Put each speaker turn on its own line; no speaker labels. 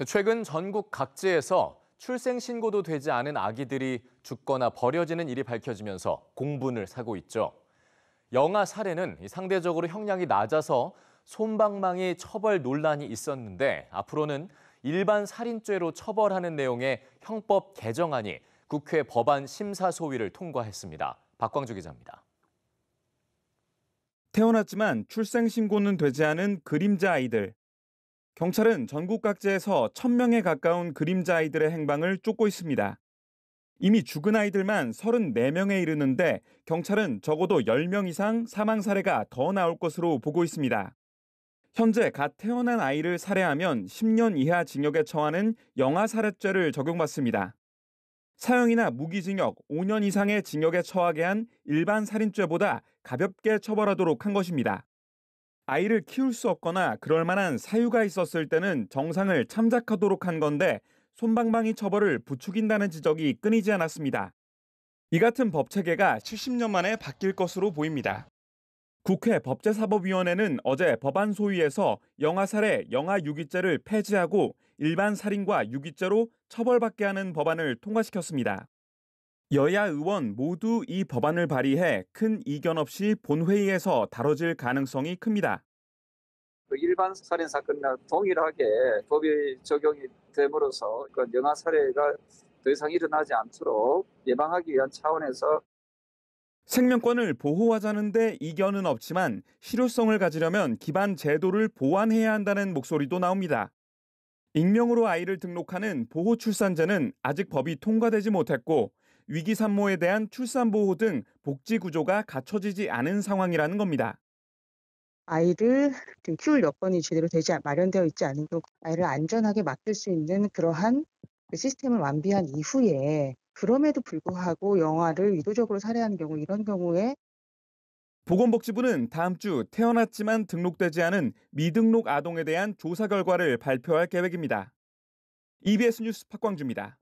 최근 전국 각지에서 출생 신고도 되지 않은 아기들이 죽거나 버려지는 일이 밝혀지면서 공분을 사고 있죠. 영아 살해는 상대적으로 형량이 낮아서 솜방망이 처벌 논란이 있었는데 앞으로는 일반 살인죄로 처벌하는 내용의 형법 개정안이 국회 법안 심사 소위를 통과했습니다. 박광주 기자입니다.
태어났지만 출생 신고는 되지 않은 그림자 아이들. 경찰은 전국 각지에서 1,000명에 가까운 그림자 아이들의 행방을 쫓고 있습니다. 이미 죽은 아이들만 34명에 이르는데 경찰은 적어도 10명 이상 사망 사례가 더 나올 것으로 보고 있습니다. 현재 갓 태어난 아이를 살해하면 10년 이하 징역에 처하는 영아살해죄를 적용받습니다. 사형이나 무기징역 5년 이상의 징역에 처하게 한 일반 살인죄보다 가볍게 처벌하도록 한 것입니다. 아이를 키울 수 없거나 그럴 만한 사유가 있었을 때는 정상을 참작하도록 한 건데 솜방망이 처벌을 부추긴다는 지적이 끊이지 않았습니다. 이 같은 법 체계가 70년 만에 바뀔 것으로 보입니다. 국회 법제사법위원회는 어제 법안 소위에서 영아살해, 영아유기죄를 폐지하고 일반 살인과 유기죄로 처벌받게 하는 법안을 통과시켰습니다. 여야 의원 모두 이 법안을 발의해 큰 이견 없이 본회의에서 다뤄질 가능성이 큽니다.
일반 살인 사건과 동일하게 법이 적용이 됨으로써 영아 살해가 더 이상 일어나지 않도록 예방하기 위한 차원에서
생명권을 보호하자는데 이견은 없지만 실효성을 가지려면 기반 제도를 보완해야 한다는 목소리도 나옵니다. 익명으로 아이를 등록하는 보호출산제는 아직 법이 통과되지 못했고 위기 산모에 대한 출산 보호 등 복지 구조가 갖춰지지 않은 상황이라는 겁니다.
아이를 키울 여건이 제대로 마련되어 있지 않은 경우 아이를 안전하게 맡길 수 있는 그러한 시스템을 완비한 이후에 그럼에도 불구하고 영아를 의도적으로 살해하는 경우 이런 경우에
보건복지부는 다음 주 태어났지만 등록되지 않은 미등록 아동에 대한 조사 결과를 발표할 계획입니다. EBS 뉴스 박광주입니다.